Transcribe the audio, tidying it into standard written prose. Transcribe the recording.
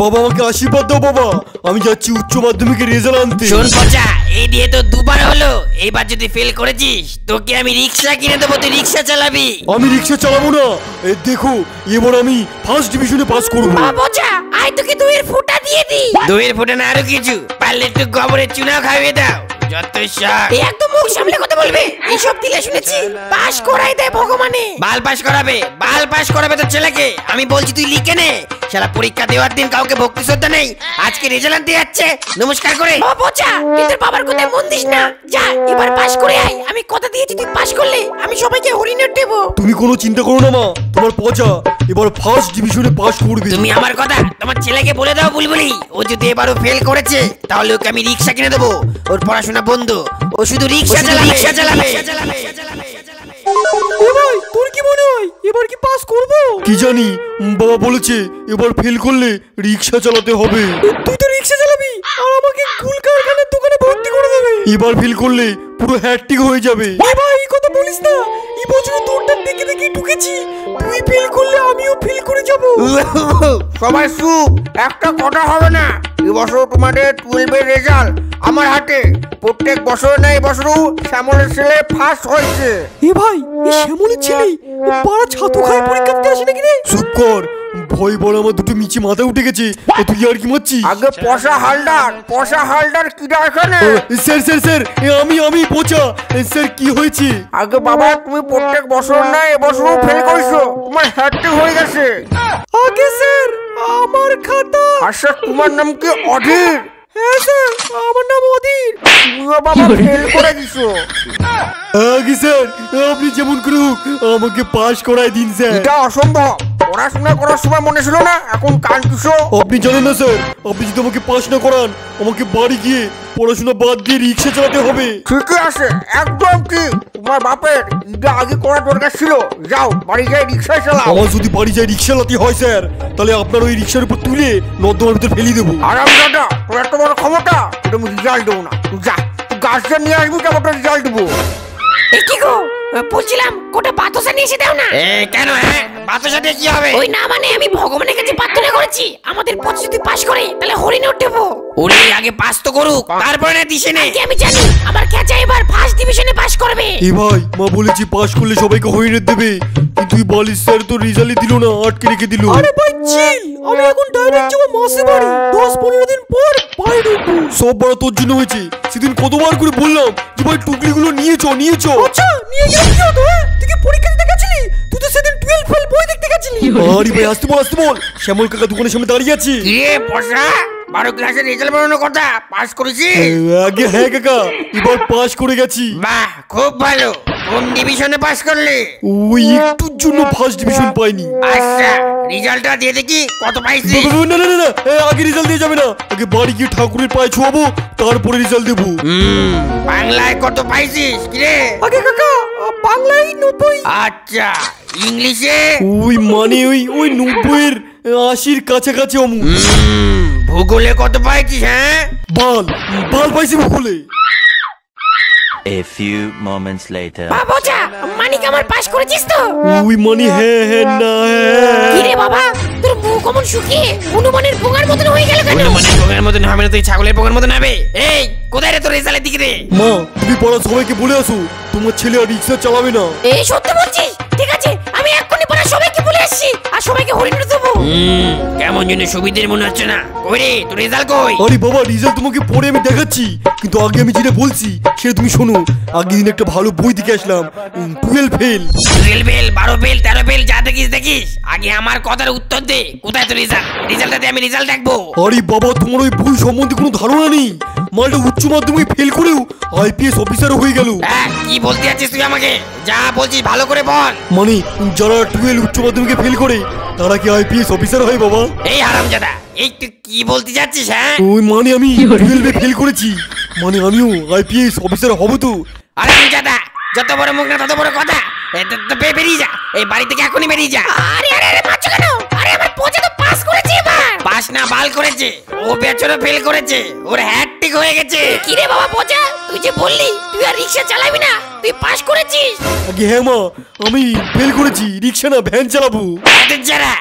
বাবা আমাকে আশীর্বাদ দাও বাবা, আমি যাচ্ছি উচ্চ মাধ্যমিকের রেজাল্ট আনতে। শোন পচা, এই দিয়ে তো দুবার হলো, এবার যদি ফেল করেছিস তোকে আমি রিক্সা কিনে দেবো, তুই রিক্সা চালাবি। আমি রিক্সা চালাবো না, দেখো এবার আমি ফার্স্ট ডিভিশনে পাস করবো। পচা আয় তোকে দইয়ের ফোঁটা দিয়ে দি। দইয়ের ফোঁটা না আরো কিছু, পারলে একটু গোবরের চুনা খাইয়ে দাও। যত সব একদম মুখ সামলে কথা বলবে, এইসব দিলে শুনেছি পাস করাই দেয় ভগবানে। বাল পাস করাবে তোর ছেলেকে। আমি বলছি তুই লিখে নে, শালা পরীক্ষা দেওয়ার দিন কাউকে ভক্তি শ্রদ্ধা নেই, আজকে রেজাল্ট আনতে যাচ্ছে নমস্কার করে। ও পচা তুই তোর বাবার কথায় মন দিস না, যা এবার পাস করে আয়। আমি কথা দিয়েছি তুই পাস করলে আমি সবাইকে হরিণের দেব। তুমি কোনো চিন্তা করো না মা, তোমার পচা এবার ফার্স্ট ডিভিশনে পাস করবে। তুমি আমার কথা তোমার ছেলেকে বলে দাও বুলবুলি, ও যদি এবারও ফেল করেছে তাহলে ওকে আমি রিক্সা কিনে দেবো। ওর পড়াশোনা বন্ধ, ও শুধু রিক্সা চালাবে। ও ভাই তোর কি মনে হয় এবার কি পাস করব? কি জানি, বাবা বলেছে এবার ফেল করলে রিক্সা চালাতে হবে। তুই তো রিক্সা চালাবি আর আমাকে গুল কারখানার দোকানে ভর্তি করে দেবে। এবার ফেল করলে পুরো হ্যাট্রিক হয়ে যাবে। এ ভাই এই কথা বলিস না, এই বছরে তোরটা দেখে দেখে ঢুকেছি, তুই ফেল করলে আমিও ফেল করে যাব। সবাই চুপ, একটা কথা হবে না। এবছর তোমাদের 12 এর রেজাল্ট আমার হাতে। প্রত্যেক বছর না এই বছরও শ্যামলের ছেলে ফার্স্ট হয়েছে। এ ভাই এই শ্যামলের ছেলে পাড়া ছাতু খায় পরীক্ষা দিতে আসে নাকি রে? চুপ কর, ভয় বড় আমার দুটো মিচি মাথায় উঠে গেছে, তুই আর কি মারছিস? আগে পশা হালদার কিরা এখানে? স্যার আমি পচা স্যার, কি হয়েছে? আগে বাবা তুমি প্রত্যেক বছর না এবছরও ফেল করেছো, তোমার হ্যাট্রিক হয়ে গেছে। আগে স্যার আমার খাতা। আচ্ছা তোমার নাম কি? অধীর? হ্যাঁ স্যার আমার নাম অধীর। তুমিও বাবা ফেল করে দিছো। আগে স্যার আপনি যেমন করে হোক আমাকে পাস করায় দিন স্যার। এটা অসম্ভব, পড়াশোনা করার সময় মনে ছিল না, এখন কাঁদছো। আপনি জানেন না স্যার, আপনি যদি আমাকে পাস না করান আমাকে বাড়ি গিয়ে পড়াশোনা বাদ দিয়ে রিক্সা চালাতে হবে। ঠিকই আছে, একদম ঠিক। তোমার বাপের এটা আগে করার দরকার ছিল। যাও বাড়ি যাই রিক্সা চালাও। আমার যদি বাড়ি যায় রিক্সা চালাতে হয় স্যার, তাহলে আপনার ওই রিক্সার উপর তুলে নর্দমার ভিতর ফেলে দেবো। আরাম দাদা, তোর এত বড় ক্ষমতা, তুমি রেজাল্ট দেবো না। তুই যা, তুই গাছটা নিয়ে আসবি, কেমন রেজাল্ট দেবো। কি গো বলছিলাম কোটা বাতাসা নিয়ে এসে দাও না। কেন বাতাসা দিয়ে কি হবে? ওই না মানে আমি ভগবানের কাছে প্রার্থনা করেছি আমাদের পথ যদি পাস করে তাহলে হরিণে উঠবো। ওরে আগে পাস তো করুক, তারপরে না দিশে নে। আমি জানি আমার খেচা এবার ফার্স্ট ডিভিশনে পাস করবে। এই ভাই মা বলেছি পাস করলে সবাইকে হরিণের দেবে, কিন্তু তুই বলিস স্যার তো রেজাল্টই দিল না, আটকে রেখে দিল। আরে ভাই চিল, আমি এখন ডাইরেক্ট যাব মাসে বাড়ি, 10-15 দিন পর বাড়ি ঢুকবো। সব বড় তোর জন্য হয়েছে, সেদিন কতবার করে বললাম যে ভাই টুকলিগুলো নিয়েছো। আচ্ছা নিয়ে গেলে কি হতো? তুই কি পরীক্ষা দিতে গেছিলি? তুই তো সেদিন 12 ফেল বই দেখতে গেছিলি। আরে ভাই আসতে বল, শ্যামল কাকা দোকানের সামনে দাঁড়িয়ে আছে। কি রে পয়সা, 12 ক্লাসের রেজাল্ট বেরোনোর কথা, পাস করেছিস? আগে হ্যাঁ কাকা, এবার পাস করে গেছি। বাহ খুব ভালো। কোন ডিভিশনে পাস করলি? ওই একটুর জন্য ফার্স্ট ডিভিশন পাইনি। আচ্ছা রেজাল্টটা দিয়ে দেখি কত পাইছিস। না আগে রেজাল্ট দিয়ে যাবে না, আগে বাড়ি গিয়ে ঠাকুরের পায়ে ছোঁয়াবো, তারপরে রেজাল্ট দেবো। বাংলায় কত পাইছিস কিরে? আগে কাকা বাংলায় 90। আচ্ছা ইংলিশে? ওই মানে ওই 90-এর 80-র কাছাকাছি অমু। ভূগোলে কত পাইছিস? হ্যাঁ বাল পাইছি ভূগোলে। A few moments later. বাবাজা মানিক আমার পাস করেছিস তো? ওই মানে হ্যাঁ না কি রে বাবা তোর মুখ কেমন শুকিয়ে হনুমানের পোঙার মতন হয়ে গেল কেন? হনুমানের পোঙার মতন হবে না, তুই ছাগলের পোঙার মতন হবে। এই কোথায় রে তোর রেজাল্টের দিকে রে? মা তুমি পড়া সবাইকে বলে আসো তোমার ছেলে আর রিক্সা চালাবে না। এই সত্যি বলছিস? ঠিক আছে আমি এক্ষুনি পড়া সবাইকে বলে আসছি আর সবাইকে হরিণ দেবো। কেমন যেন সুবিধের মনে হচ্ছে না। কই রে তোর রেজাল্ট কই? আরে বাবা রেজাল্ট তোমাকে পরে আমি দেখাচ্ছি, কিন্তু আগে আমি যেটা বলছি সেটা তুমি শোনো। আগের দিন একটা ভালো বই দেখে আসলাম, 12 ফেল 12 ফেল 13 ফেল যা দেখিস আগে আমার কথার উত্তর দে। কোথায় তোর রেজাল্টটা দে, আমি রেজাল্ট দেখবো। আরে বাবা তোমার ওই বই সম্বন্ধে কোনো ধারণা নেই, মালটা উচ্চ মাধ্যমিক ফেল করেও আইপিএস অফিসার হয়ে গেল। কি বলতে যাচ্ছিস তুই আমাকে? যা বলছিস ভালো করে বল। মানে যারা 12 উচ্চ মাধ্যমিকে ফেল করে তারা কি আইপিএস অফিসার হয় বাবা? এই হারামজাদা এই তুই কি বলতে যাচ্ছিস? হ্যাঁ ওই মানে আমি 12-এ ফেল করেছি, মানে আমিও আইপিএস অফিসার হব তো। হারামজাদা যত বড় মুখ না তত বড় কথা। বেরিয়ে যা এই বাড়ি থেকে, এখনই বেরিয়ে যা। আরে মারছো কেন? আরে আমার পচা তো পাস করেছে, এবার পাস না বাল করেছে। ও বেচারা ফেল করেছে, ওর হ্যাট্রিক হয়ে গেছে। কি রে বাবা পচা, তুই যে বললি তুই আর রিকশা চালাবি না, তুই পাস করেছিস? আগে হ্যাঁ মা আমি ফেল করেছি, রিকশা না ভ্যান চালাবো। যারা